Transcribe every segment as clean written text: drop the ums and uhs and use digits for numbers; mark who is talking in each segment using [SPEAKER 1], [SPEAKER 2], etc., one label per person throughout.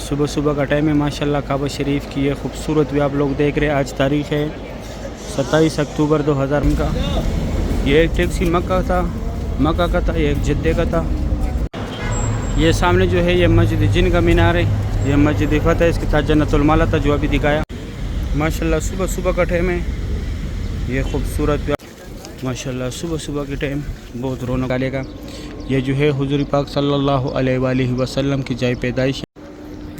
[SPEAKER 1] सुबह सुबह का टाइम है माशाल्लाह। काबा शरीफ की ये खूबसूरत भी आप लोग देख रहे हैं। आज तारीख़ है 27 अक्टूबर 2000 का। ये एक टैक्सी मक्का का था, ये एक जद्दे का था। ये सामने जो है ये मस्जिद जिन का मीनार है, ये मस्जिद फतह है। इसके साथ जन्नतुल माला था जो अभी दिखाया। माशाल्लाह सुबह सुबह का टाइम है, ये खूबसूरत माशाल्लाह सुबह सुबह के टाइम बहुत रौनक डालेगा। ये जो है हुजूर पाक सल्लल्लाहु अलैहि वसल्लम की जाए पैदाइश।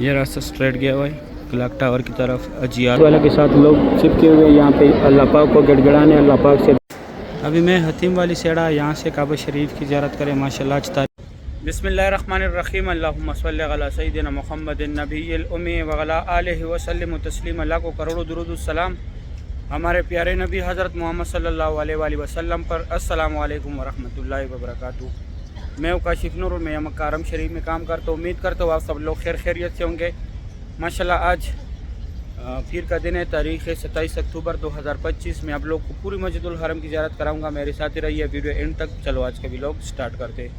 [SPEAKER 1] ये रास्ता स्ट्रेट गया हुआ है क्लॉक टावर की तरफ। अजियात वाला के साथ लोग चिपके हुए यहाँ पे अल्लाह पाक को गड़गड़ाने अल्लाह पाक से। अभी मैं हतीम वाली सेड़ा यहाँ से काबा शरीफ की ज़ियारत करें माशाल्लाह। आज तारीख़ बिस्मिल्लाहिर्रहमानिर्रहीम अल्लाहुम्मा सल्लि अला सय्यिदिना मुहम्मदिन नबिय्यिल उम्मी व अला आलिहि व सल्लिम तस्लीमा। अल्लाह को करोड़ों दुरूद सलाम हमारे प्यारे नबी हज़रत मोहम्मद सल्लल्लाहु अलैहि वसल्लम पर। अस्सलामु अलैकुम व रहमतुल्लाहि व बरकातुहू। मैं काशिफ नूर, मैं मक्का हरम शरीफ में काम करता हूँ। उम्मीद करता हूँ आप सब लोग खैरियत से होंगे माशाल्लाह। आज पीर का दिन है, तारीख़ है 27 अक्टूबर 2025 में आप लोग को पूरी मस्जिदुल हरम की ज़ियारत कराऊंगा। मेरे साथ ही रहिए वीडियो एंड तक। चलो आज का व्लॉग स्टार्ट करते हैं।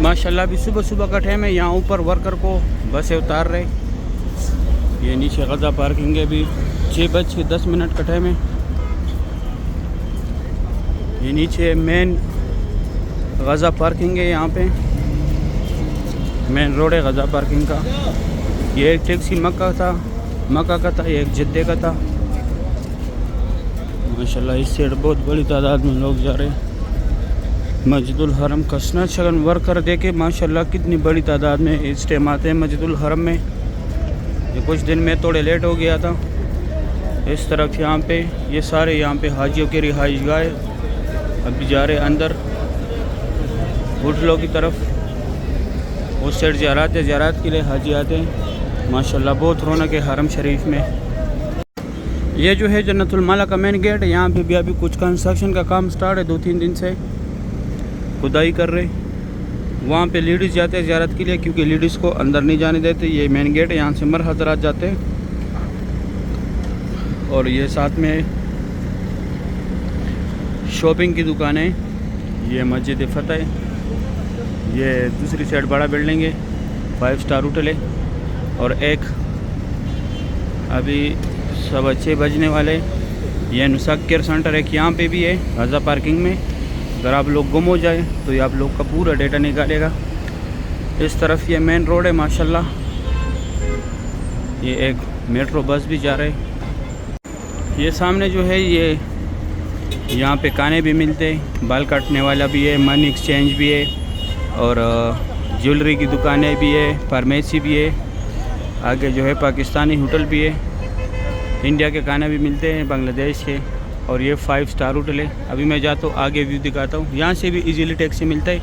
[SPEAKER 1] माशाल्लाह अभी सुबह सुबह का टाइम है। यहाँ ऊपर वर्कर को बसें उतार रहे। ये नीचे गज़ा पार्किंग है। अभी 6:10 का टाइम है। ये नीचे मेन गज़ा पार्किंग है, यहाँ पे मेन रोड है गज़ा पार्किंग का। ये एक टैक्सी मक्का का था, ये एक जद्दे का था। माशाल्लाह इस साइड बहुत बड़ी तादाद में लोग जा रहे हैं। मस्जिदुल हरम कंस्ट्रक्शन वर्कर देखे माशाल्लाह कितनी बड़ी तादाद में इस टाइम आते हैं मस्जिदुल हरम में। ये कुछ दिन में थोड़े लेट हो गया था। इस तरफ यहाँ पे ये सारे यहाँ पे हाजियों के रिहाइश गाह अभी जा रहे अंदर होटलों की तरफ। उस साइड ज़ियारत के लिए हाजी आते हैं माशाल्लाह। बहुत रौनक है हरम शरीफ में। ये जो है जन्नतुल माला का मेन गेट है। यहाँ पे भी अभी कुछ कंस्ट्रक्शन का काम स्टार्ट है, 2-3 दिन से खुदाई कर रहे। वहाँ पे लेडीज़ जाते हैं ज़ियारत के लिए, क्योंकि लेडीज़ को अंदर नहीं जाने देते। ये मेन गेट है, यहाँ से मर्द हज़रात जाते हैं। और ये साथ में शॉपिंग की दुकान है। ये मस्जिद फतह है। ये दूसरी साइड बड़ा बिल्डिंग है, 5 स्टार होटल है। और एक अभी 6:15 बजने वाले ये नुसाक केयर सेंटर एक यहाँ पे भी है गज़ा पार्किंग में। अगर आप लोग गुम हो जाए तो ये आप लोग का पूरा डेटा निकालेगा। इस तरफ ये मेन रोड है माशाल्लाह। ये एक मेट्रो बस भी जा रहा है। ये सामने जो है ये यहाँ पे खाने भी मिलते हैं, बाल काटने वाला भी है, मनी एक्सचेंज भी है, और ज्वेलरी की दुकानें भी है, फार्मेसी भी है। आगे जो है पाकिस्तानी होटल भी है, इंडिया के खाने भी मिलते हैं, बांग्लादेश के। और ये 5 स्टार होटल है। अभी मैं जाता हूँ आगे व्यू दिखाता हूँ। यहाँ से भी इजीली टैक्सी मिलता है।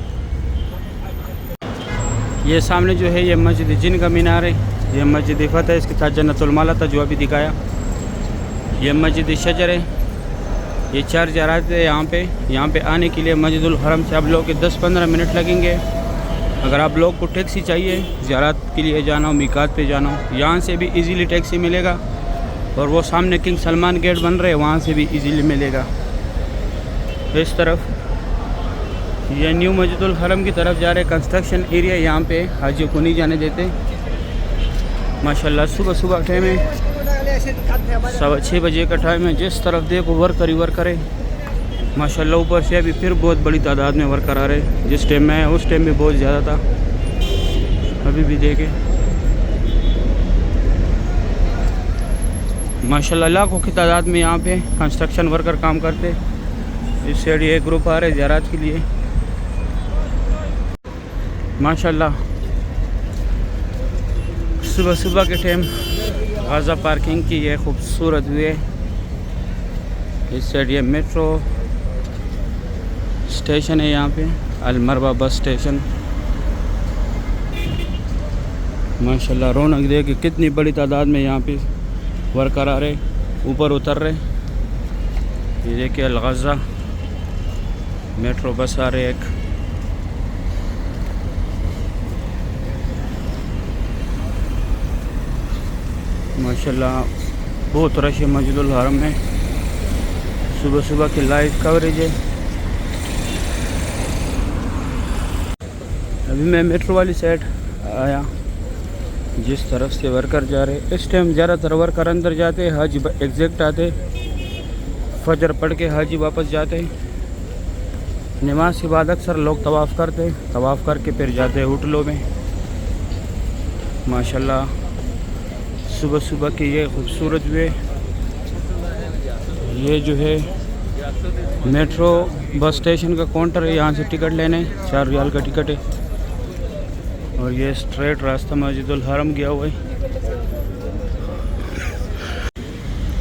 [SPEAKER 1] ये सामने जो है ये मस्जिद जिन का मीनार है, ये मस्जिद फतह है। इसके साथ जन्नतुल माला था जो अभी दिखाया। ये मस्जिद शजर है। ये 4 ज़ियारत है यहाँ पे आने के लिए मस्जिदुल हरम से आप लोगों के 10-15 मिनट लगेंगे। अगर आप लोग को टैक्सी चाहिए ज़ियारत के लिए जाना हो, मीकात पे जाना हो, यहाँ से भी इजीली टैक्सी मिलेगा। और वो सामने किंग सलमान गेट बन रहे हैं, वहाँ से भी इजीली मिलेगा। इस तरफ ये न्यू मस्जिदुल हरम की तरफ जा रहे कंस्ट्रक्शन एरिया। यहाँ पे हाजियों को नहीं जाने देते माशाल्लाह। सुबह सुबह टाइम है, 6:15 बजे का टाइम है। जिस तरफ देखो वर्कर ही वर्कर है माशाल्लाह। ऊपर से अभी फिर बहुत बड़ी तादाद में वर्कर आ रहे हैं। जिस टाइम में उस टाइम में बहुत ज़्यादा था, अभी भी देखे माशाल्लाह लाखों की तादाद में यहाँ पे कंस्ट्रक्शन वर्कर काम करते। इस साइड ये ग्रुप आ रहे ज़ियारत के लिए माशाल्लाह। सुबह सुबह के टाइम गज़ा पार्किंग की ये खूबसूरत व्यू है। इस साइड ये मेट्रो स्टेशन है, यहाँ पे अलमरवा बस स्टेशन माशाल्लाह। रौनक देखिए कितनी बड़ी तादाद में यहाँ पे वर्कर आ रहे, ऊपर उतर रहे। ये देखिए अलगज़ा मेट्रो बस आ रहे एक। माशाल्लाह बहुत रश है मस्जिदुल हरम में। सुबह सुबह की लाइव कवरेज है। अभी मैं मेट्रो वाली साइड आया। जिस तरफ से वर्कर जा रहे, इस टाइम ज़्यादातर वर्कर अंदर जाते, हाजी एग्जैक्ट आते, फजर पढ़ के हाजी वापस जाते। नमाज के बाद अक्सर लोग तवाफ़ करते, तवाफ़ करके फिर जाते होटलों में। माशाल्लाह सुबह सुबह की ये खूबसूरत वे, ये जो है मेट्रो बस स्टेशन का काउंटर है, यहाँ से टिकट लेने 4 रियाल का टिकट है। और ये स्ट्रेट रास्ता मस्जिदुल हरम गया हुआ है।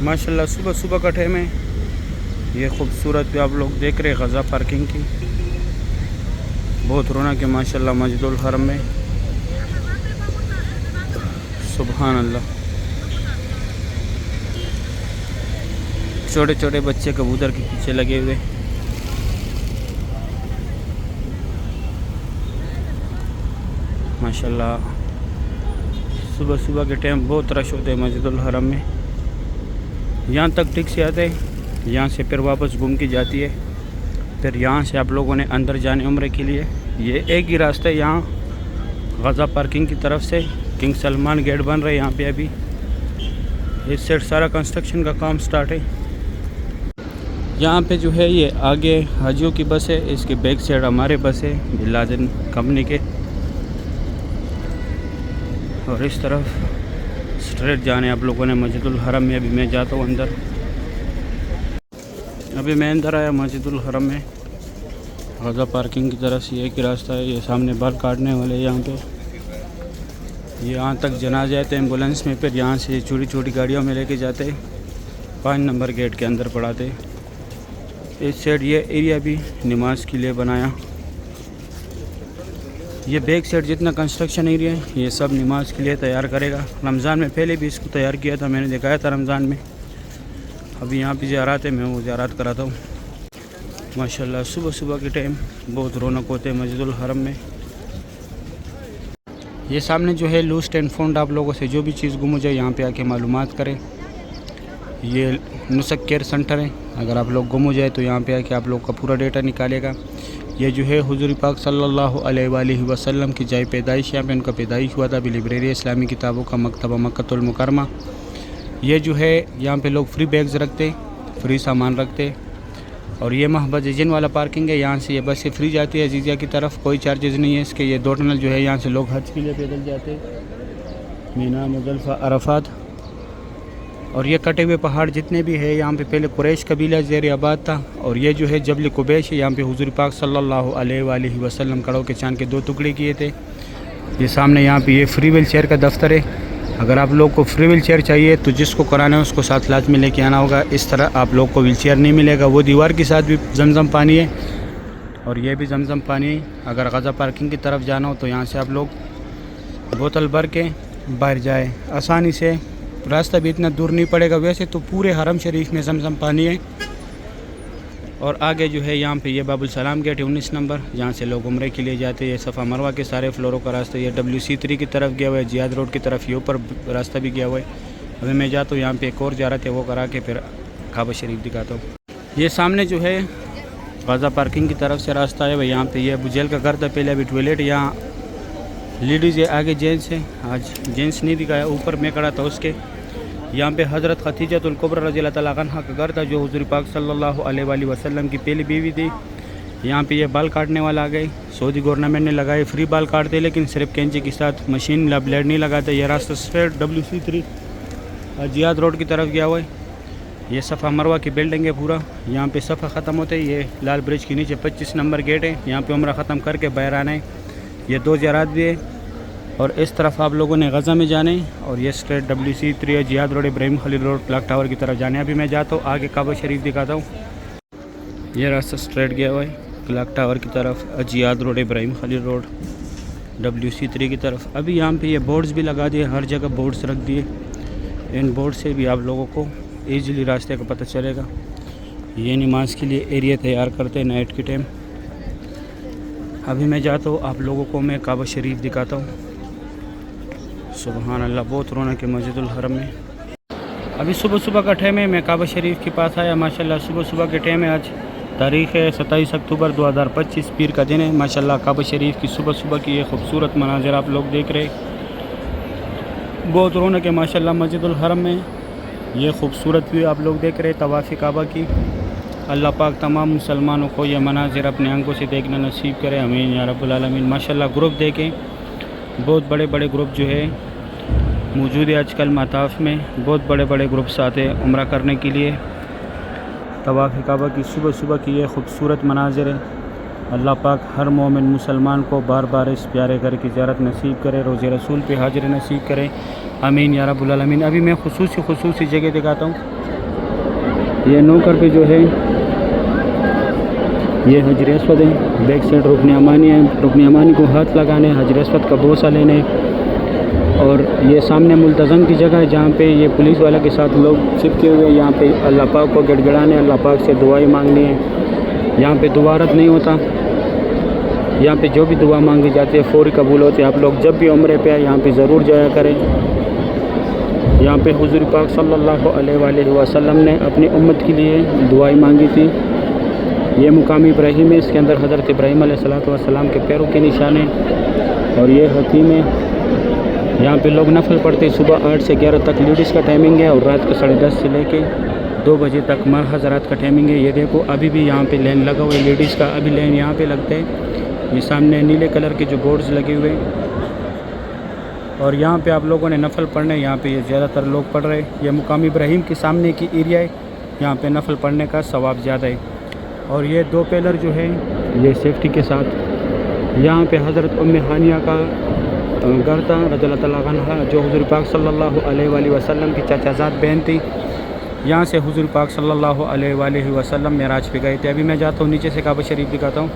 [SPEAKER 1] माशाल्लाह सुबह सुबह का टाइम है। ये खूबसूरत भी आप लोग देख रहे गज़ा पार्किंग की, बहुत रौनक है माशाल्लाह मस्जिदुल हरम में। सुभान अल्लाह, छोटे छोटे बच्चे कबूतर के पीछे लगे हुए। माशाल्लाह सुबह सुबह के टाइम बहुत रश होते हैं मस्जिदुल हरम में। यहाँ तक टैक्सी आते हैं, यहाँ से फिर वापस घूम के जाती है। फिर यहाँ से आप लोगों ने अंदर जाने उम्रे के लिए, ये एक ही रास्ता है यहाँ गज़ा पार्किंग की तरफ से। किंग सलमान गेट बन रहा है यहाँ पे अभी। इस साइड सारा कंस्ट्रक्शन का काम स्टार्ट है। यहाँ पे जो है ये आगे हाजियों की बस है, इसके बैक साइड हमारे बस है बिलादन कंपनी के। और इस तरफ स्ट्रेट जाने आप लोगों ने मस्जिदुल हरम में। अभी मैं जाता हूँ अंदर, अभी मैं अंदर आया मस्जिदुल हरम में। गज़ा पार्किंग की तरफ से एक ही रास्ता है, ये सामने बाल काटने वाले यहाँ पे। ये यहाँ तक जनाजे आते हैं एम्बुलेंस में, फिर यहाँ से छोटी छोटी गाड़ियों में लेके जाते 5 नंबर गेट के अंदर पड़ाते। इस साइड ये एरिया भी नमाज के लिए बनाया। ये बैक साइड जितना कंस्ट्रक्शन एरिया है ये सब नमाज के लिए तैयार करेगा। रमज़ान में पहले भी इसको तैयार किया था, मैंने दिखाया था रमज़ान में। अभी यहाँ पे ज़ियारत है, मैं वो ज़ियारत कराता हूँ। माशाल्लाह सुबह सुबह के टाइम बहुत रौनक होते हैं मस्जिदुल हरम में। ये सामने जो है लूस्ट एंड फाउंड, आप लोगों से जो भी चीज़ गुम हो जाए यहाँ पे आके मालूमात करें। ये नुसक केयर सेंटर है, अगर आप लोग गुम हो जाए तो यहाँ पे आके आप लोग का पूरा डेटा निकालेगा। ये जो है हुज़ूर पाक सल्लल्लाहु अलैहि वसल्लम की जाए पैदाइश, यहाँ पे उनका पैदाइश हुआ था। अभी लाइब्रेरी इस्लामी किताबों का मकतबा मक्कतुल मुकरमा। ये जो है यहाँ पे लोग फ्री बैग्स रखते, फ्री सामान रखते। और ये महबज एजेंट वाला पार्किंग है, यहाँ से ये बस से फ्री जाती है जीजिया की तरफ, कोई चार्जेस नहीं है इसके। ये 2 टनल जो है यहाँ से लोग हज के लिए पैदल जाते, मीना मुज़दलिफ़ा अरफात। और ये कटे हुए पहाड़ जितने भी है यहाँ पे पहले कुरैश कबीला ज़ेर आबाद था। और ये जो है जबल कुबैश है, यहाँ पे हुज़ूर पाक सल्लल्लाहु अलैहि वसल्लम कड़ों के चांद के 2 टुकड़े किए थे। ये सामने यहाँ पे ये फ्री व्हील चेयर का दफ्तर है। अगर आप लोग को फ्री व्हील चेयर चाहिए तो जिसको कराना है उसको साथ लाजमी लेके आना होगा। इस तरह आप लोग को व्हील चेयर नहीं मिलेगा। वो दीवार के साथ भी जमजम पानी है और ये भी जमजम पानी है। अगर गज़ा पार्किंग की तरफ जाना हो तो यहाँ से आप लोग बोतल भर के बाहर जाए आसानी से, रास्ता भी इतना दूर नहीं पड़ेगा। वैसे तो पूरे हरम शरीफ में जमजम पानी है। और आगे जो है यहाँ पे ये बाबुल सलाम गेट है 19 नंबर, जहाँ से लोग उम्रे के लिए जाते हैं। ये सफ़ा मरवा के सारे फ्लोरों का रास्ता, ये WC3 की तरफ गया हुआ है, जियाद रोड की तरफ ये ऊपर रास्ता भी गया हुआ है। अभी मैं जाता हूँ यहाँ पे एक और ज़ियारत है, वो करा के फिर काबा शरीफ दिखाता हूँ। ये सामने जो है गज़ा पार्किंग की तरफ से रास्ता है भाई। यहाँ पे ये अबू जहल का घर था पहले, अभी टॉयलेट यहाँ लेडीज़ है, आगे जेंट्स है। आज जेंट्स नहीं दिखाया, ऊपर मैं खड़ा था उसके। यहाँ पे हज़रत खदीजतुल कुबरा रज़ियल्लाहु तआला अन्हा का घर था, जो हुज़ूर पाक सल्लल्लाहु अलैहि वसल्लम की पहली बीवी थी। यहाँ पे ये बाल काटने वाला आ गए, सऊदी गवर्नमेंट ने लगाए, फ्री बाल काटते, लेकिन सिर्फ कैंची के साथ, मशीन या ब्लेड नहीं लगाते। ये रास्ता स्ट्रेट WC3 जियाद रोड की तरफ गया हुआ है। ये सफ़ा मरवा की बिल्डिंग है पूरा। यहाँ पे सफ़ा ख़त्म होते है, ये लाल ब्रिज के नीचे 25 नंबर गेट है। यहाँ पे उम्रा ख़त्म करके बाहर आना है। ये 2 ज़ियारत भी है। और इस तरफ आप लोगों ने गज़ा में जाने, और ये straight WC3 Ziyad road, Ibrahim Khalil road, clock tower की तरफ जाने। अभी मैं जाता हूँ आगे काबा शरीफ दिखाता हूँ। ये रास्ता स्ट्रेट गया हुआ है क्लॉक टावर की तरफ, Ziyad road, Ibrahim Khalil road, WC3 की तरफ। अभी यहाँ पे ये बोर्ड्स भी लगा दिए, हर जगह बोर्ड्स रख दिए। इन बोर्ड से भी आप लोगों को ईज़िली रास्ते का पता चलेगा। ये नमाज के लिए एरिया तैयार करते हैं नाइट के टाइम। अभी मैं जाता हूँ, आप लोगों को मैं काबा शरीफ दिखाता हूँ। सुभान अल्लाह, बहुत रौनक है मस्जिदुल हरम में। अभी सुबह सुबह का टाइम है, मैं काबा शरीफ के पास आया। माशाल्लाह सुबह सुबह के टाइम है। आज तारीख़ है 27 अक्टूबर 2025, पीर का दिन है। माशाल्लाह काबा शरीफ की सुबह सुबह की ये खूबसूरत मनाज़र आप लोग देख रहे। बहुत रौनक है माशाल्लाह मस्जिदुल हरम में। ये खूबसूरत व्यू आप लोग देख रहे हैं तवाफ़ काबा की। अल्लाह पाक तमाम मुसलमानों को ये मनाजिर अपने आंखों से देखना नसीब करे, आमीन या रब्बुल आलमीन। माशाल्लाह ग्रुप देखें, बहुत बड़े बड़े ग्रुप जो है मौजूद है आजकल मताफ़ में। बहुत बड़े बड़े ग्रुप्स आते हैं उम्रा करने के लिए। तवाफ़ काबा की सुबह सुबह की ये खूबसूरत मनाजिर है। अल्लाह पाक हर मोमिन मुसलमान को बार बार इस प्यारे घर की ज़ियारत नसीब करे, रोज़े रसूल पे हाजिर नसीब करे, आमीन या रब्बुल आलमीन। अभी मैं खुसूसी जगह दिखाता हूँ। ये नौकर पे जो है ये हजर अस्वद है, बैक साइड रुकन अमानी है। रुकन अमानी को हाथ लगाने, हजर अस्वद का बोसा लेने। और ये सामने मुल्तज़म की जगह है जहाँ पे ये पुलिस वाले के साथ लोग चिपके हुए। यहाँ पे अल्लाह पाक को गिड़गिड़ाने, अल्लाह पाक से दुआएं मांगनी है। यहाँ पे दुआ रद्द नहीं होता। यहाँ पे जो भी दुआ मांगी जाती है फ़ौरी कबूल होती है। आप लोग जब भी उम्रे पे आए यहाँ पे ज़रूर जाया करें। यहाँ पे हुज़ूर पाक सल्लल्लाहु अलैहि वसल्लम ने अपनी उम्मत के लिए दुआएं मांगी थी। ये मुकाम इब्राहिम है, इसके अंदर हज़रत इब्राहिम अलैहिस्सलाम के पैरों के निशान हैं। और ये हकीम है। यहाँ पे लोग नफल पढ़ते हैं। सुबह 8 से 11 तक लेडीज़ का टाइमिंग है और रात को 10:30 से लेके 2 बजे तक मर्द हज़रात का टाइमिंग है। ये देखो अभी भी यहाँ पे लाइन लगा हुआ है लेडीज़ का, अभी लाइन यहाँ पे लगते हैं। ये सामने नीले कलर के जो बोर्ड्स लगे हुए हैं। और यहाँ पे आप लोगों ने नफल पढ़ने, यहाँ पे ये ज़्यादातर लोग पढ़ रहे हैं। ये मुकाम इब्राहिम के सामने की एरिया है, यहाँ पे नफल पढ़ने का सवाब ज़्यादा है। और ये 2 पिलर जो है ये सेफ्टी के साथ। यहाँ पे हज़रत उम्मे हानिया का घर था रज़ियल्लाहु तआला अन्हा, जो हुज़ूर पाक सल्लल्लाहु अलैहि वसल्लम की चाचाज़ाद बहन थी। यहाँ से हुज़ूर पाक सल्लल्लाहु अलैहि वसल्लम मेराज पे गए थे। अभी मैं जाता हूँ नीचे से काबा शरीफ दिखाता हूँ।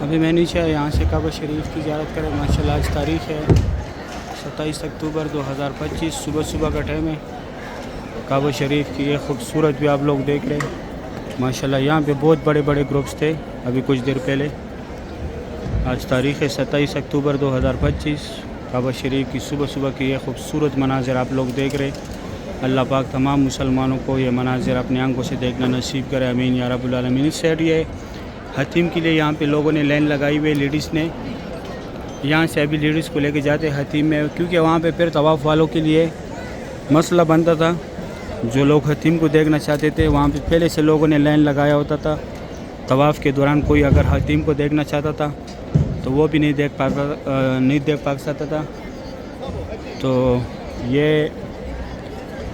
[SPEAKER 1] अभी मैं नीचे यहाँ से काबा शरीफ की ज़ियारत करें। माशाल्लाह आज तारीख़ है 27 अक्टूबर 2025। सुबह सुबह का टाइम है। काबा शरीफ की ये खूबसूरत भी आप लोग देख रहे हैं माशाल्लाह। यहाँ पे बहुत बड़े बड़े ग्रुप्स थे अभी कुछ देर पहले। आज तारीख़ है 27 अक्टूबर 2025। काबा शरीफ की सुबह सुबह की ये खूबसूरत मनाजिर आप लोग देख रहे हैं। अल्लाह पाक तमाम मुसलमानों को ये मनाजिर अपने आंखों से देखना नसीब करे, आमीन या रब्बुल आलमीन। इस साइड ये हतीम के लिए यहाँ पे लोगों ने लाइन लगाई हुई है। लेडीज़ ने यहाँ से अभी लेडीज़ को लेके जाते हतीम में, क्योंकि वहाँ पे फिर तवाफ़ वालों के लिए मसला बनता था। जो लोग हतीम को देखना चाहते थे वहाँ पे पहले से लोगों ने लाइन लगाया होता था। तवाफ़ के दौरान कोई अगर हतीम को देखना चाहता था तो वो भी नहीं देख पा सकता था। तो ये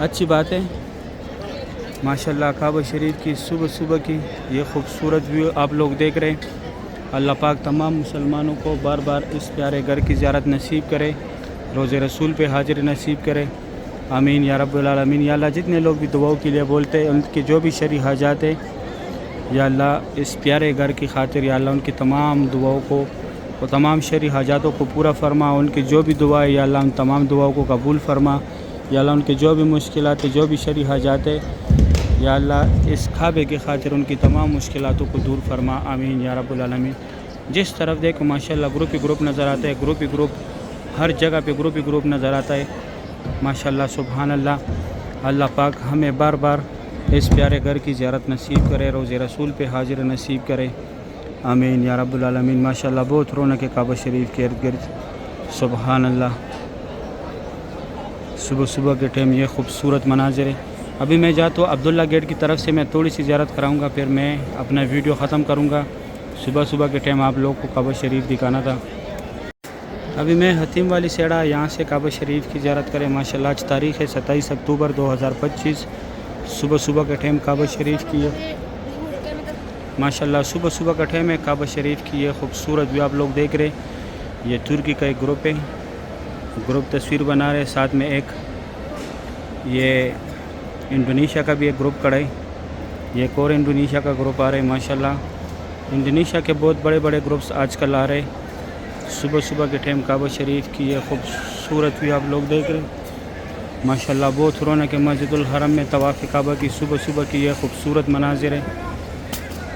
[SPEAKER 1] अच्छी बात है माशाल्लाह। काबा शरीफ की सुबह सुबह की ये खूबसूरत व्यू आप लोग देख रहे हैं। अल्लाह पाक तमाम मुसलमानों को बार बार इस प्यारे घर की ज़ियारत नसीब करे, रोज़े रसूल पे हाजिर नसीब करे, आमीन या रब्बुल आलमीन। या अल्लाह जितने लोग भी दुआओं के लिए बोलते हैं उनकी जो भी शरई हाजात है या अल्लाह इस प्यारे घर की खातिर या अल्लाह उनकी तमाम दुआओं को और तमाम शरई हाजातों को पूरा फरमा। उनकी जो भी दुआ है या अल्लाह उन तमाम दुआओं को कबूल फरमा। या अल्लाह उनके जो भी मुश्किलात है, जो भी शरई हाजात है या अल्लाह इस खाबे की खातिर उनकी तमाम मुश्किलातों को दूर फरमा, आमीन या रब्बुल आलमीन। जिस तरफ देखो माशाल्लाह ग्रुप ही ग्रुप नज़र आता है, ग्रुप ही ग्रुप, हर जगह पे ग्रुप ही ग्रुप नज़र आता है माशाल्लाह। सुभान अल्लाह। अल्लाह पाक हमें बार बार इस प्यारे घर की ज़ियारत नसीब करे, रोज़े रसूल पे हाजिर नसीब करे, आमीन या रब्बुल आलमीन। माशाल्लाह बहुत रौनक है काबा शरीफ के इर्द गिर्द। सुभान अल्लाह। सुबह सुबह के टाइम ये खूबसूरत मनाजिर है। अभी मैं जाता हूँ अब्दुल्ला गेट की तरफ से, मैं थोड़ी सी ज़ियारत कराऊँगा, फिर मैं अपना वीडियो ख़त्म करूँगा। सुबह सुबह के टाइम आप लोग को काबा शरीफ दिखाना था। अभी मैं हतीम वाली सेड़ा यहाँ से काबा शरीफ की ज़ियारत करें। माशाल्लाह आज तारीख़ है 27 अक्टूबर 2025। सुबह सुबह के टाइम काबा शरीफ की है माशाल्लाह। सुबह सुबह का टाइम है। काबा शरीफ की ये खूबसूरत भी आप लोग देख रहे हैं। ये तुर्की का एक ग्रुप है, ग्रुप तस्वीर बना रहे। साथ में एक ये इंडोनेशिया का भी एक ग्रुप खड़ा है। ये एक और इंडोनेशिया का ग्रुप आ रहा है माशाल्लाह। इंडोनेशिया के बहुत बड़े बड़े ग्रुप्स आजकल आ रहे हैं। सुबह सुबह के टाइम काबा शरीफ की ये खूबसूरत भी आप लोग देख रहे हैं माशाल्लाह। बहुत रौनक है मस्जिदुल हरम में तवाफ़ काबा की सुबह सुबह की ये खूबसूरत मनाजिर है।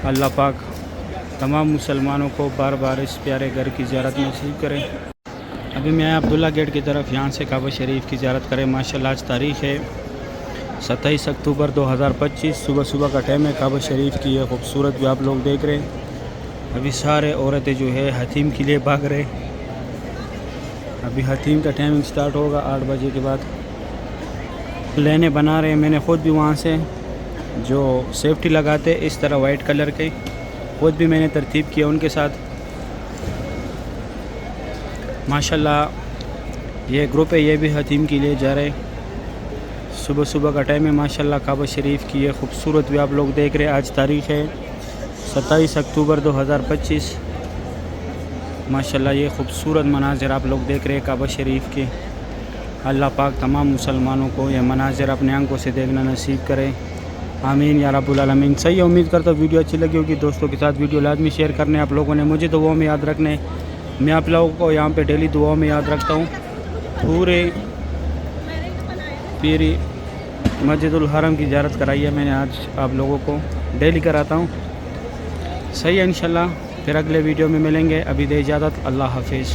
[SPEAKER 1] अल्लाह पाक तमाम मुसलमानों को बार बार इस प्यारे घर की ज़ियारत नसीब करें। अभी मैं अब्दुल्ला गेट की तरफ यहाँ से काबा शरीफ की ज़ियारत करें। माशाल्लाह आज तारीख़ है 27 अक्टूबर 2025। सुबह सुबह का टाइम है। काबा शरीफ की ये खूबसूरत भी आप लोग देख रहे हैं। अभी सारे औरतें जो है हतीम के लिए भाग रहे। अभी हतीम का टाइमिंग स्टार्ट होगा 8 बजे के बाद। लेने बना रहे हैं, मैंने ख़ुद भी वहाँ से जो सेफ्टी लगाते इस तरह वाइट कलर के खुद भी मैंने तरतीब किया उनके साथ। माशाल्लाह ये ग्रुप है, ये भी हतीम के लिए जा रहे। सुबह सुबह का टाइम है माशाल्लाह। काबा शरीफ की ये खूबसूरत भी आप लोग देख रहे हैं। आज तारीख़ है 27 अक्टूबर 2025। माशाल्लाह ये खूबसूरत मनाज़िर आप लोग देख रहे हैं काबा शरीफ के। अल्लाह पाक तमाम मुसलमानों को ये मनाज़िर अपने आंखों से देखना नसीब करे, आमीन या रब्बुल आलमीन। सही है, उम्मीद करता हूँ वीडियो अच्छी लगी होगी। दोस्तों के साथ वीडियो लाजमी शेयर करने आप लोगों ने, मुझे दुआओं में याद रखने। मैं आप लोगों को यहाँ पे डेली दुआओं में याद रखता हूँ। पूरे पीरी मस्जिदुल हरम की ज़ियारत कराई है मैंने आज आप लोगों को, डेली कराता हूँ। सही है, इंशाल्लाह फिर अगले वीडियो में मिलेंगे। अभी दे इजाज़त, अल्लाह हाफिज़।